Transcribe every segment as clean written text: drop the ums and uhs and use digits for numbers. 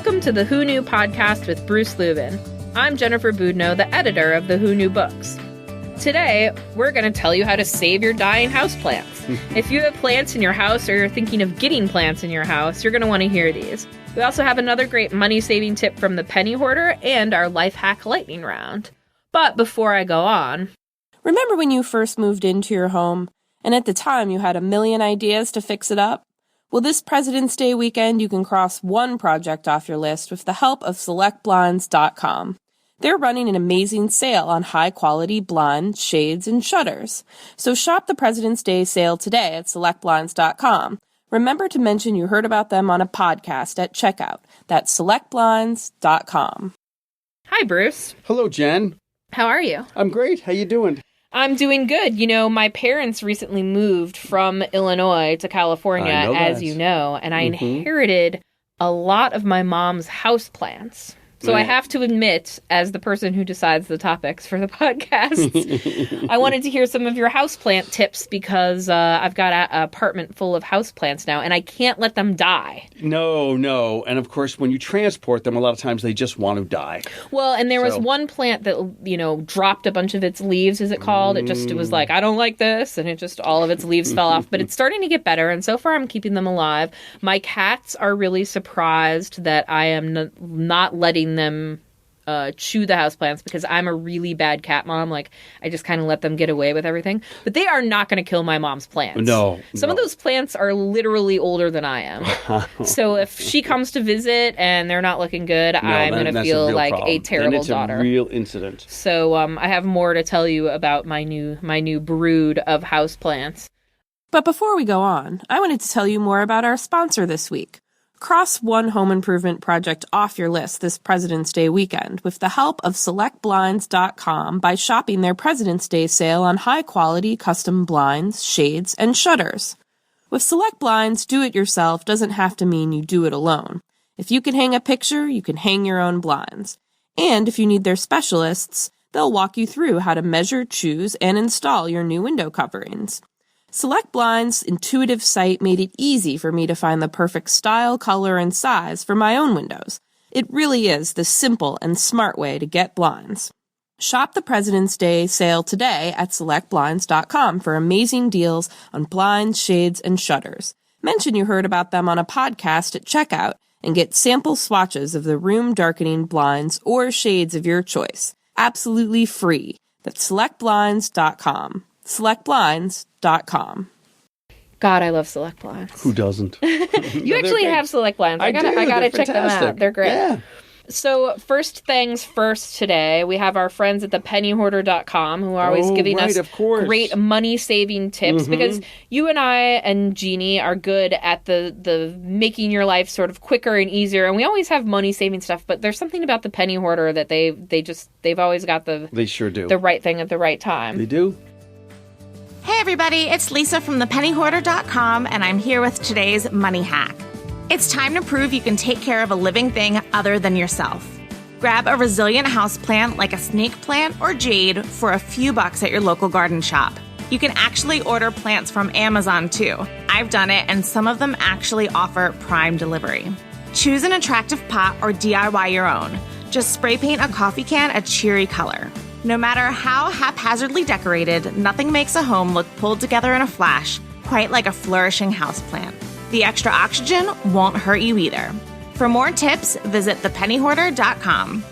Welcome to the Who Knew podcast with Bruce Lubin. I'm Jennifer Boudneau, the editor of the Who Knew books. Today, we're going to tell you how to save your dying houseplants. If you have plants in your house or you're thinking of getting plants in your house, you're going to want to hear these. We also have another great money-saving tip from the penny hoarder and our life hack lightning round. But before I go on... Remember when you first moved into your home, and at the time you had a million ideas to fix it up? Well, this President's Day weekend, you can cross one project off your list with the help of SelectBlinds.com. They're running an amazing sale on high-quality blinds, shades, and shutters. So shop the President's Day sale today at SelectBlinds.com. Remember to mention you heard about them on a podcast at checkout. That's SelectBlinds.com. Hi, Bruce. Hello, Jen. How are you? I'm great. How you doing? I'm doing good. You know, my parents recently moved from Illinois to California, as you know, and I inherited a lot of my mom's houseplants. So I have to admit, as the person who decides the topics for the podcast, I wanted to hear some of your houseplant tips because I've got an apartment full of houseplants now, and I can't let them die. No. And of course, when you transport them, a lot of times they just want to die. Well, and there was one plant that, you know, dropped a bunch of its leaves, is it called? It was like, I don't like this, and all of its leaves fell off. But it's starting to get better, and so far I'm keeping them alive. My cats are really surprised that I am not letting them chew the houseplants because I'm a really bad cat mom. Like, I just kind of let them get away with everything. But they are not going to kill my mom's plants. No. Some of those plants are literally older than I am. So if she comes to visit and they're not looking good, I'm going to feel like a terrible daughter. It's a real incident. So I have more to tell you about my new brood of houseplants. But before we go on, I wanted to tell you more about our sponsor this week. Cross one home improvement project off your list this President's Day weekend with the help of SelectBlinds.com by shopping their President's Day sale on high-quality custom blinds, shades, and shutters. With Select Blinds, do-it-yourself doesn't have to mean you do it alone. If you can hang a picture, you can hang your own blinds. And if you need their specialists, they'll walk you through how to measure, choose, and install your new window coverings. Select Blinds' intuitive site made it easy for me to find the perfect style, color, and size for my own windows. It really is the simple and smart way to get blinds. Shop the President's Day sale today at SelectBlinds.com for amazing deals on blinds, shades, and shutters. Mention you heard about them on a podcast at checkout and get sample swatches of the room-darkening blinds or shades of your choice. Absolutely free. That's SelectBlinds.com. SelectBlinds.com. God, I love Select Blinds. Who doesn't? You actually have Select Blinds. I gotta check them out. They're great. Yeah. So first things first today, we have our friends at the pennyhoarder.com who are always giving us great money-saving tips because you and I and Jeannie are good at the making your life sort of quicker and easier, and we always have money-saving stuff, but there's something about the penny hoarder that they've always got they sure do. The right thing at the right time. They do. Hey everybody, it's Lisa from thepennyhoarder.com, and I'm here with today's money hack. It's time to prove you can take care of a living thing other than yourself. Grab a resilient houseplant like a snake plant or jade for a few bucks at your local garden shop. You can actually order plants from Amazon too. I've done it, and some of them actually offer prime delivery. Choose an attractive pot or DIY your own. Just spray paint a coffee can a cheery color. No matter how haphazardly decorated, nothing makes a home look pulled together in a flash, quite like a flourishing houseplant. The extra oxygen won't hurt you either. For more tips, visit thepennyhoarder.com.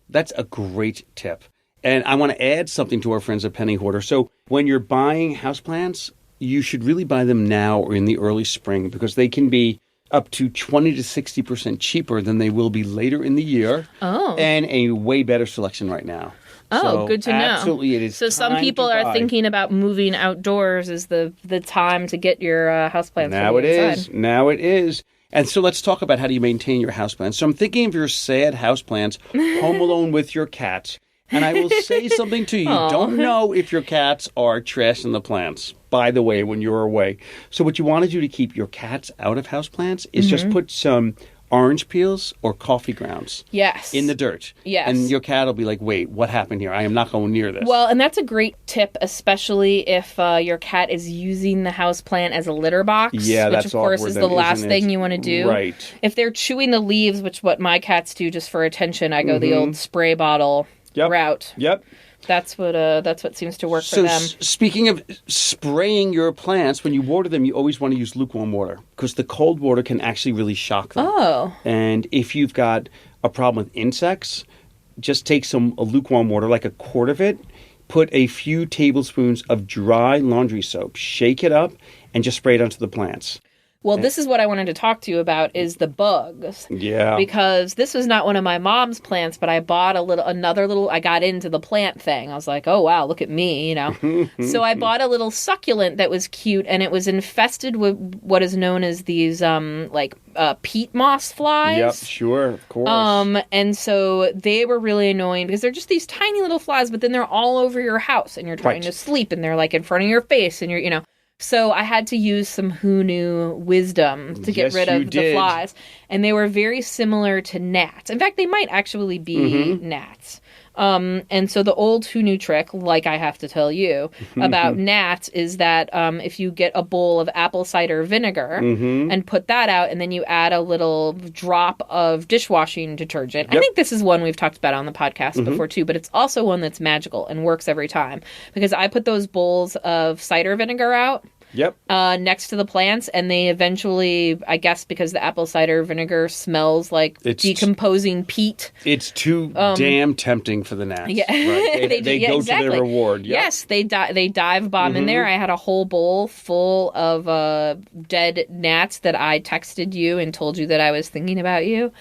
That's a great tip. And I want to add something to our friends at Penny Hoarder. So when you're buying houseplants, you should really buy them now or in the early spring because they can be up to 20 to 60% cheaper than they will be later in the year. Oh. And a way better selection right now. Oh, so good to know. Absolutely, it is. So some people are thinking about moving outdoors is the time to get your houseplants. Now it is. Now it is. And so let's talk about how do you maintain your houseplants. So I'm thinking of your sad houseplants home alone with your cats. And I will say something to you. You don't know if your cats are trashing the plants, by the way, when you're away. So what you want to do to keep your cats out of houseplants is just put some orange peels or coffee grounds. Yes. In the dirt. Yes. And your cat will be like, wait, what happened here? I am not going near this. Well, and that's a great tip, especially if your cat is using the houseplant as a litter box. Yeah, which, that's of course, awkward is then, the last isn't it? thing you want to do. Right. If they're chewing the leaves, which what my cats do just for attention, I go the old spray bottle route. Yep. That's what seems to work for them. Speaking of spraying your plants, when you water them, you always want to use lukewarm water because the cold water can actually really shock them. Oh. And if you've got a problem with insects, just take some lukewarm water, like a quart of it, put a few tablespoons of dry laundry soap, shake it up, and just spray it onto the plants. Well, this is what I wanted to talk to you about is the bugs. Yeah. Because this was not one of my mom's plants, but I bought I got into the plant thing. I was like, oh, wow, look at me, you know. So I bought a little succulent that was cute, and it was infested with what is known as these, peat moss flies. Yep, sure, of course. And so they were really annoying because they're just these tiny little flies, but then they're all over your house, and you're trying to sleep, and they're like in front of your face, and you're, you know. So I had to use some Who Knew wisdom to get rid of the flies. And they were very similar to gnats. In fact, they might actually be gnats. And so the old Who Knew trick, like I have to tell you, about gnats is that if you get a bowl of apple cider vinegar and put that out, and then you add a little drop of dishwashing detergent. I think this is one we've talked about on the podcast before too, but it's also one that's magical and works every time. Because I put those bowls of cider vinegar out. Yep. Next to the plants, and they eventually, I guess because the apple cider vinegar smells like decomposing peat. It's too damn tempting for the gnats. Yeah. Right. They go exactly. to their reward. Yep. Yes, they dive bomb in there. I had a whole bowl full of dead gnats that I texted you and told you that I was thinking about you.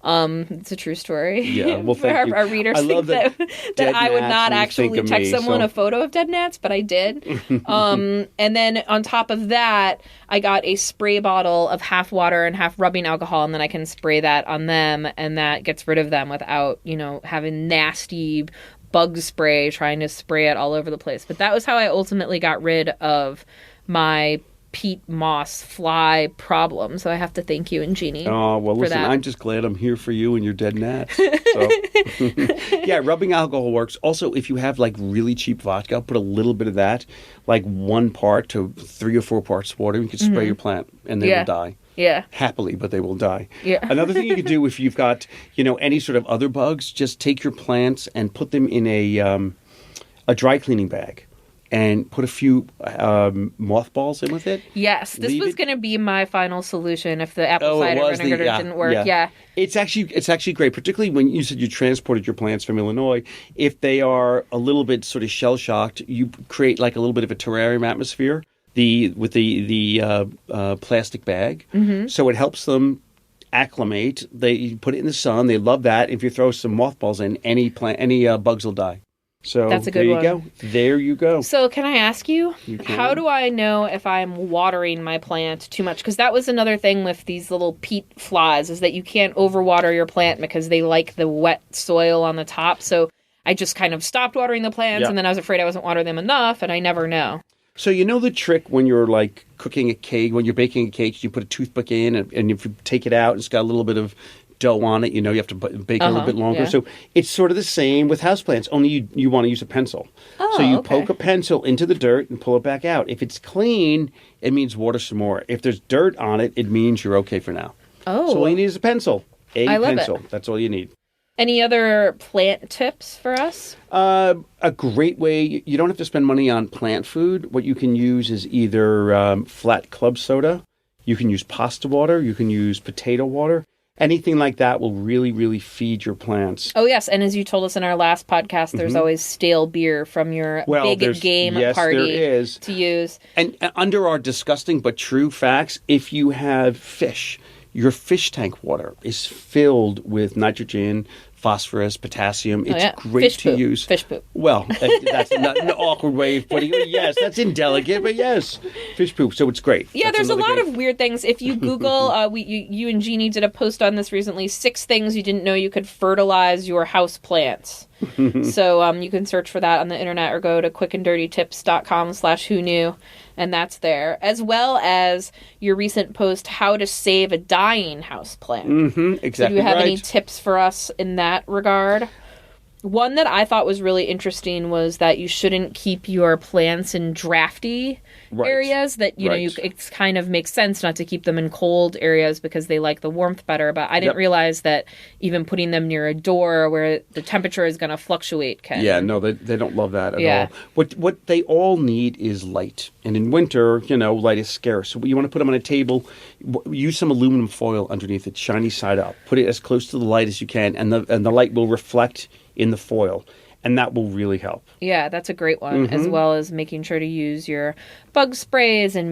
It's a true story. Yeah, well, thank you. Our readers think that I would not actually text someone a photo of dead gnats, but I did. And then on top of that, I got a spray bottle of half water and half rubbing alcohol, and then I can spray that on them, and that gets rid of them without, having nasty bug spray trying to spray it all over the place. But that was how I ultimately got rid of my peat moss fly problem. So I have to thank you and Jeannie. Oh, well, listen, that. I'm just glad I'm here for you and your dead gnats. So. Yeah, rubbing alcohol works. Also, if you have like really cheap vodka, put a little bit of that, like 1 part to 3 or 4 parts water. You can spray your plant and they will die. Yeah. Happily, but they will die. Yeah. Another thing you can do if you've got, any sort of other bugs, just take your plants and put them in a dry cleaning bag. And put a few mothballs in with it. Yes, this was going to be my final solution if the apple cider vinegar didn't work. Yeah. It's actually great, particularly when you said you transported your plants from Illinois. If they are a little bit sort of shell shocked, you create like a little bit of a terrarium atmosphere with the plastic bag, so it helps them acclimate. You put it in the sun. They love that. If you throw some mothballs in, any bugs will die. So that's a good one. There you go. So can I ask you, how do I know if I'm watering my plant too much? Because that was another thing with these little peat flies is that you can't overwater your plant because they like the wet soil on the top. So I just kind of stopped watering the plants, and then I was afraid I wasn't watering them enough, and I never know. So you know the trick when you're like cooking a cake, when you're baking a cake, you put a toothpick in, and if you take it out, it's got a little bit of dough on it, you have to bake it a little bit longer. Yeah. So it's sort of the same with houseplants, only you want to use a pencil. So you poke a pencil into the dirt and pull it back out. If it's clean, it means water some more. If there's dirt on it, it means you're okay for now. Oh. So all you need is a pencil. I love pencil. It. That's all you need. Any other plant tips for us? A great way, you don't have to spend money on plant food. What you can use is either flat club soda, you can use pasta water, you can use potato water. Anything like that will really, really feed your plants. Oh, yes. And as you told us in our last podcast, there's always stale beer from your big game party to use. And under our disgusting but true facts, if you have fish, your fish tank water is filled with nitrogen, phosphorus, potassium. It's great to use. Fish poop. Well, that's an awkward way of putting it. Yes, that's indelicate, but yes, fish poop. So it's great. Yeah, there's a lot of weird things. If you Google, you and Jeannie did a post on this recently, 6 things you didn't know you could fertilize your house plants. So you can search for that on the internet or go to quickanddirtytips.com/who knew. and that's there, as well as your recent post, How to Save a Dying Houseplant. Mm-hmm, exactly. So do you have right. any tips for us in that regard? One that I thought was really interesting was that you shouldn't keep your plants in drafty areas. That, you know, it kind of makes sense not to keep them in cold areas because they like the warmth better. But I didn't realize that even putting them near a door where the temperature is going to fluctuate can... Yeah, no, they don't love that at all. What they all need is light. And in winter, you know, light is scarce. So you want to put them on a table, use some aluminum foil underneath it, shiny side up. Put it as close to the light as you can, and the light will reflect in the foil, and that will really help. Yeah, that's a great one, as well as making sure to use your bug sprays and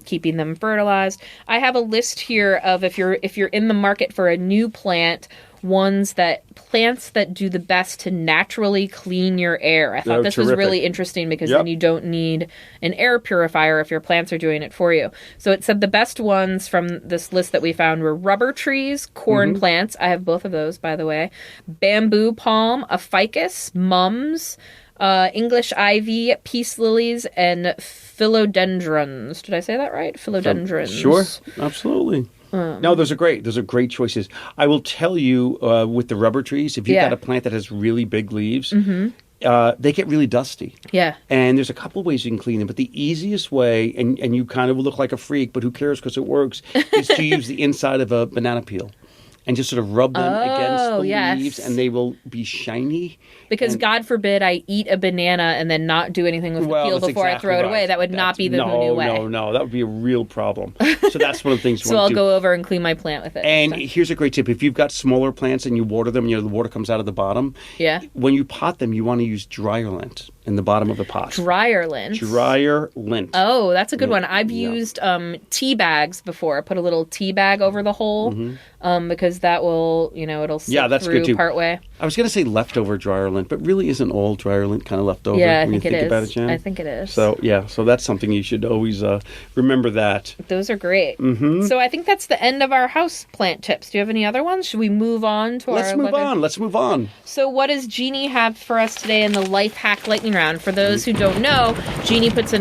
keeping them fertilized. I have a list here of if you're in the market for a new plant, plants that do the best to naturally clean your air. I thought this was really interesting because then you don't need an air purifier if your plants are doing it for you. So it said the best ones from this list that we found were rubber trees, corn plants. I have both of those, by the way. Bamboo palm, a ficus, mums, English ivy, peace lilies, and philodendrons. Did I say that right? Philodendrons. Sure, absolutely. No, those are great. Those are great choices. I will tell you, with the rubber trees, if you've got a plant that has really big leaves, they get really dusty. Yeah. And there's a couple of ways you can clean them, but the easiest way, and you kind of look like a freak, but who cares because it works, is to use the inside of a banana peel. And just sort of rub them against the leaves, and they will be shiny. Because God forbid I eat a banana and then not do anything with the peel before I throw it away. That would not be the new way. No, that would be a real problem. So that's one of the things you so want to do. So I'll go over and clean my plant with it. And here's a great tip. If you've got smaller plants and you water them, you know, the water comes out of the bottom. Yeah. When you pot them, you want to use dryer lint in the bottom of the pot. Dryer lint? Dryer lint. Oh, that's a good one. I've used tea bags before. I put a little tea bag over the hole because that will, you know, it'll slip through partway. I was going to say leftover dryer lint, but really isn't all dryer lint kind of leftover when you think about it, Jen? I think it is. So, so that's something you should always remember that. Those are great. So I think that's the end of our house plant tips. Do you have any other ones? Should we move on to Let's move on. So what does Jeannie have for us today in the Life Hack Lightning Round? For those who don't know, Jeannie puts an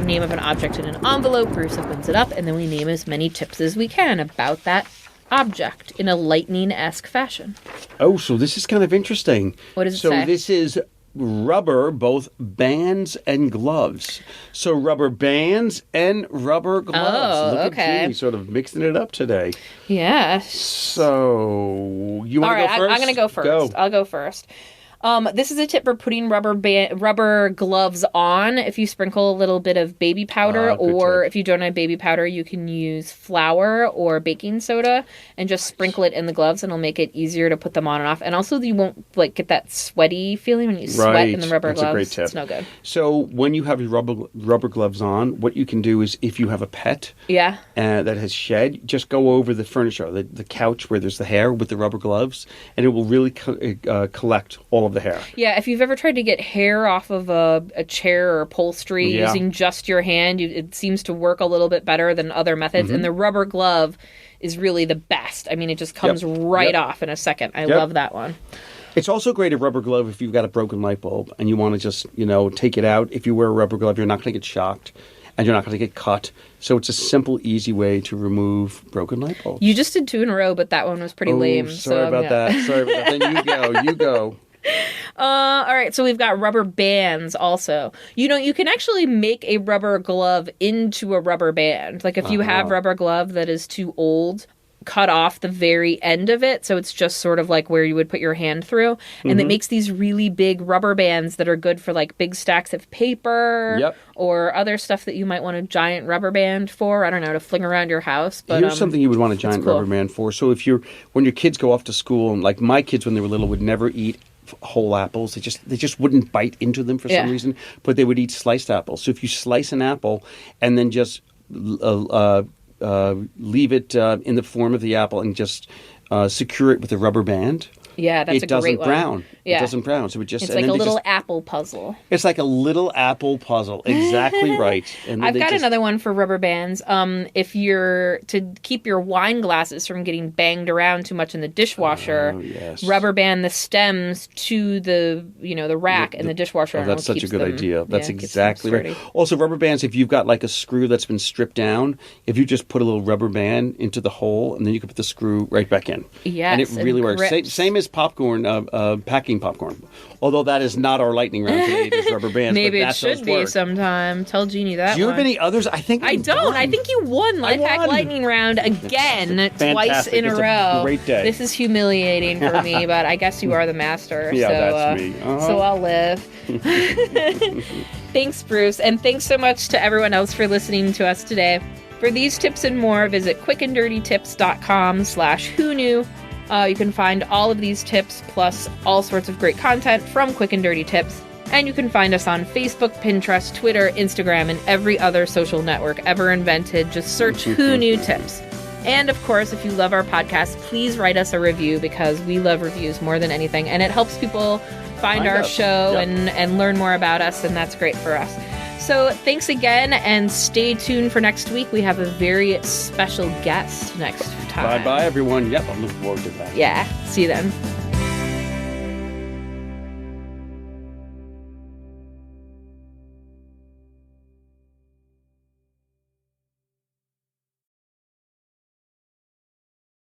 name of an object in an envelope, Bruce opens it up, and then we name as many tips as we can about that object in a lightning-esque fashion. Oh, so this is kind of interesting. What does it say? So this is rubber, both bands and gloves. So rubber bands and rubber gloves. Oh, Look at Jeannie sort of mixing it up today. Yeah. So you want to go first? I'm going to go first. I'll go first. This is a tip for putting rubber gloves on. If you sprinkle a little bit of baby powder, or if you don't have baby powder, you can use flour or baking soda and just sprinkle it in the gloves, and it'll make it easier to put them on and off. And also, you won't get that sweaty feeling when you sweat in the rubber gloves. That's a great tip. It's no good. So when you have your rubber gloves on, what you can do is, if you have a pet that has shed, just go over the furniture, the couch where there's the hair with the rubber gloves, and it will really collect all of the hair. Yeah, if you've ever tried to get hair off of a chair or upholstery using just your hand, it seems to work a little bit better than other methods. And the rubber glove is really the best. I mean, it just comes right off in a second. I love that one. It's also great, a rubber glove, if you've got a broken light bulb and you want to just, take it out. If you wear a rubber glove, you're not going to get shocked. And you're not going to get cut. So it's a simple, easy way to remove broken light bulbs. You just did 2 in a row, but that one was pretty lame. Sorry about that. Then you go. All right, so we've got rubber bands also. You can actually make a rubber glove into a rubber band. Like if you have rubber glove that is too old, cut off the very end of it, so it's just sort of like where you would put your hand through, and it makes these really big rubber bands that are good for like big stacks of paper or other stuff that you might want a giant rubber band for. I don't know, to fling around your house. But here's something you would want a giant rubber band for. So when your kids go off to school, and like my kids when they were little would never eat whole apples. They just wouldn't bite into them for some reason, but they would eat sliced apples. So if you slice an apple and then just leave it in the form of the apple and just secure it with a rubber band, Yeah, that's it a doesn't great one. brown. Yeah. It doesn't brown. So it just It's and like then a they little just- apple puzzle. It's like a little apple puzzle. Exactly right. And then I've they got just- another one for rubber bands. If you're to keep your wine glasses from getting banged around too much in the dishwasher, yes. rubber band the stems to the the rack in the dishwasher. Oh, and that's it such a keeps good them- idea. That's yeah, keeps them exactly right. sturdy. Also, rubber bands, if you've got like a screw that's been stripped down, if you just put a little rubber band into the hole and then you can put the screw right back in. Yes, and it and really works. grips. Same as popcorn, packing popcorn. Although that is not our lightning round today, it is rubber bands. Maybe but it that's should those be work. sometime. Tell Jeannie that Do you one. have any others? I think I don't. I think you won Life Hack won. Lightning Round again, twice Fantastic. in a It's a row. great day. This is humiliating for me, but I guess you are the master. Yeah, so, that's me. So I'll live. Thanks, Bruce, and thanks so much to everyone else for listening to us today. For these tips and more, visit quickanddirtytips.com/who knew. You can find all of these tips plus all sorts of great content from Quick and Dirty Tips. And you can find us on Facebook, Pinterest, Twitter, Instagram, and every other social network ever invented. Just search Who Knew Tips. And of course, if you love our podcast, please write us a review because we love reviews more than anything. And it helps people find our show and learn more about us. And that's great for us. So thanks again, and stay tuned for next week. We have a very special guest next time. Bye-bye, everyone. Yep, I'm looking forward to that. Yeah, see you then.